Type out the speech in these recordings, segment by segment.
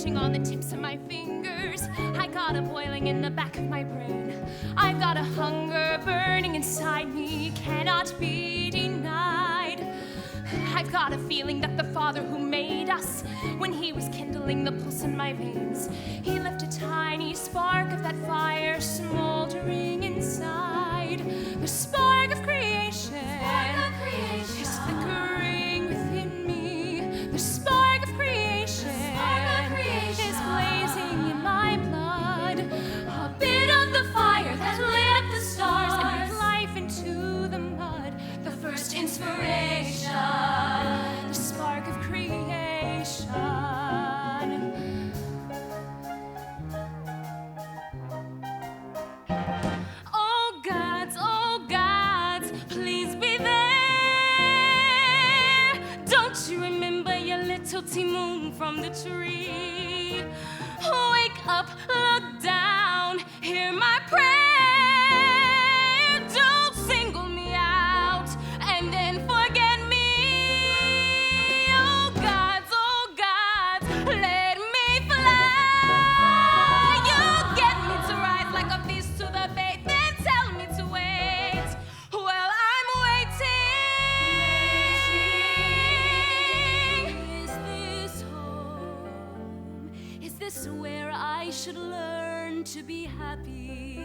itching on the tips of my fingers. I got a boiling in the back of my brain. I've got a hunger burning inside me, cannot be denied. I've got a feeling that the Father who made us, when he was kindling the pulse in my veins, he left a tiny spark of that fire smoldering inside. The spark of creation is flickering within me. The spark of creation is blazing in my blood. A bit of the fire that lit up the stars and breathed life into the mud. The first inspiration, the spark of creation. Oh gods, please be there. Don't you remember your little Moune from the tree? Wake up, look down, hear my prayer. Don't single me out and then forget me. Oh gods, let me fly. You get me to rise like a beast to the bait, then tell me to wait. Well, I'm waiting. Is this home? Is this where I should learn to be happy?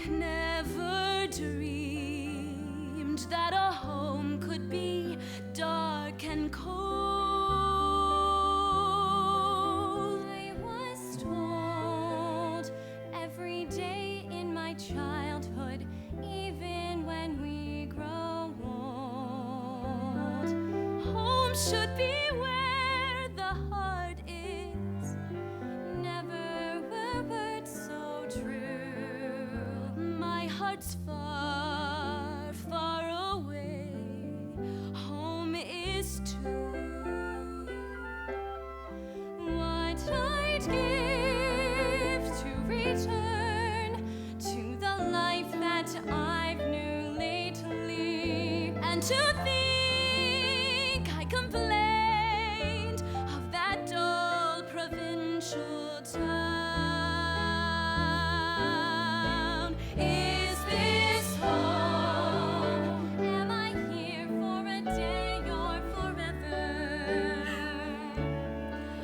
Never dreamed that a home could be dark and cold. I was told every day in my childhood, even when we grow old, home should be where the heart is. Never were words so true. My heart's far, far away. Home is too. What I'd give to return to the life that I've knew lately, and to think I complained of that dull provincial town. Is this home? Am I here for a day or forever?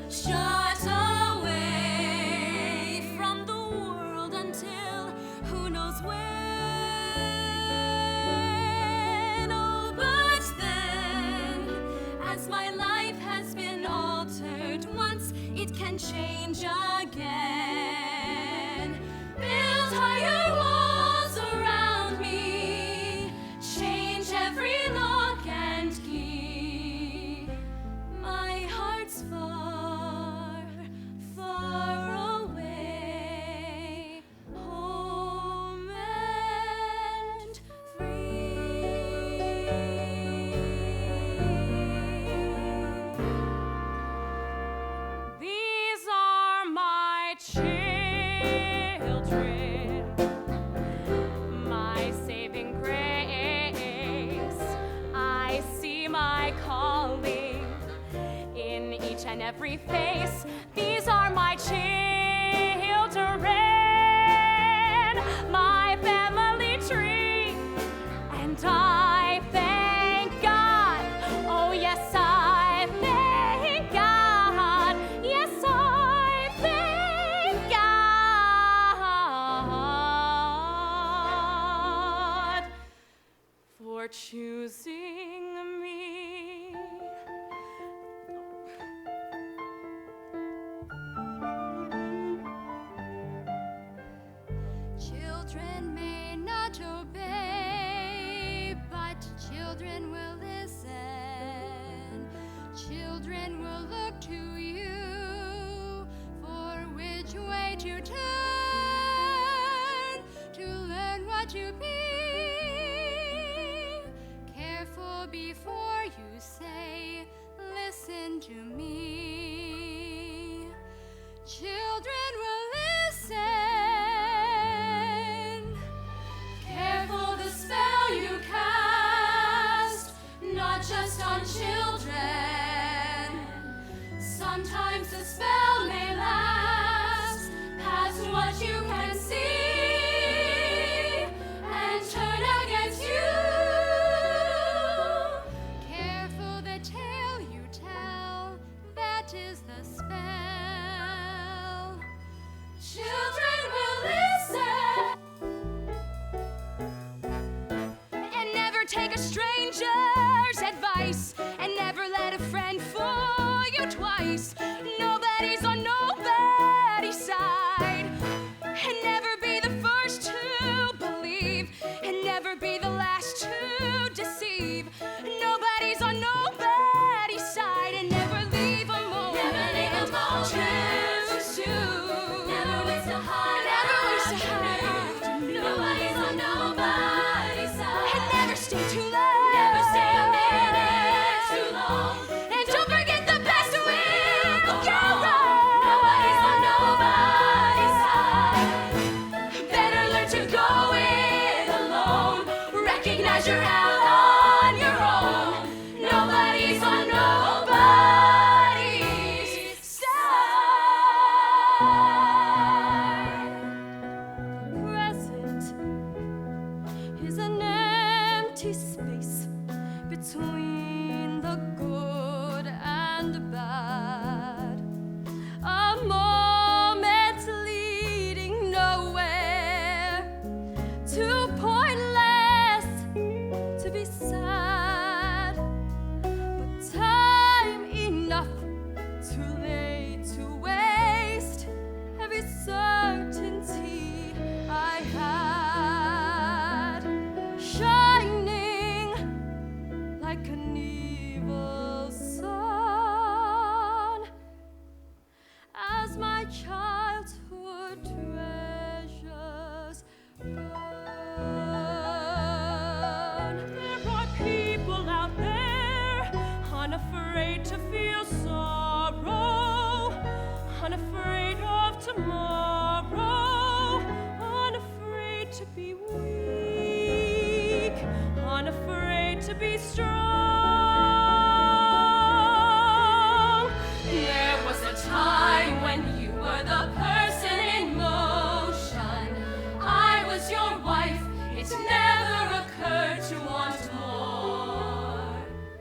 Shut away from the world until who knows when. Oh, but then, as my life has been altered once, it can change again. Build higher walls around me, change every lock and key. My heart's far, far away, home and free. These are my children, my saving grace. I see my calling in each and every face. These are my children, my family tree, and I thank God. Oh yes, I thank God. Yes, I thank God for choosing me. Children may not obey, but children will listen. Children will look to you for which way to turn, to learn what to be. Careful before you say, listen to me. Children will listen. Careful the spell you cast, not just on children. stranger's advice, and never let a friend fool you twice. Nobody's on nobody's side, and never be the first to believe, and never be the last to deceive. Nobody's on nobody's side, and never leave a moment. Never leave a moment. Too soon. Never waste a hard afternoon. Nobody's on nobody's side. And never stay too long. Never stay a minute too long. And don't forget the best will go wrong. Nobody's on nobody's side. Better learn to go it alone. Recognize you're out on your own. Nobody's on nobody's side. Present is an empty space between the good and bad. A moment leading nowhere, too pointless to be sad. But time enough, too late to waste every certainty I had, shining like an evil sun as my childhood treasures burn. There are people out there unafraid to feel sorrow, unafraid of tomorrow, unafraid to be weak, unafraid to be strong. There was a time when you were the person in motion. I was your wife. It never occurred to want more.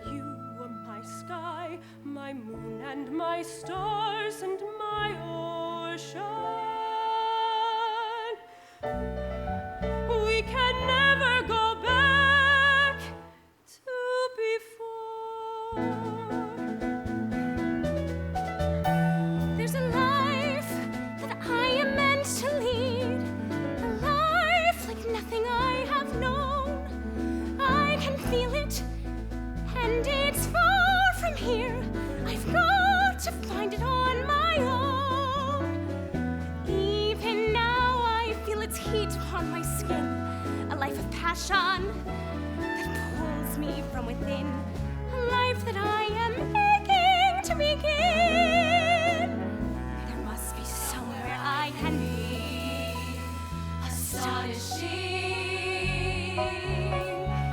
You were my sky, my moon, and my stars, and my ocean. We can never go back to before. There's a life that I am meant to lead, a life like nothing I have known. I can feel it, and it's far from here. I've got to find it on my own. Even now I feel its heat upon my skin, a life of passion that pulls me from within, a life that I am aching to begin. There must be somewhere I can be astonishing.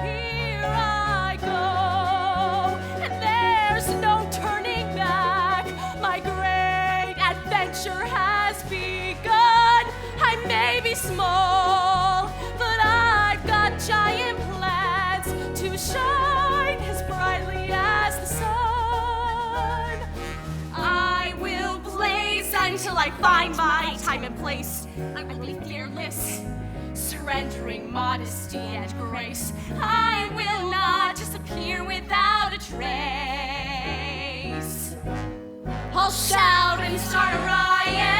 Here I go, and there's no turning back. My great adventure has begun. I may be small, but I've got giant plans to shine as brightly as the sun. I will blaze until I find my time and place. I will be fearless, surrendering modesty and grace. I will not disappear without a trace. I'll shout and start a riot.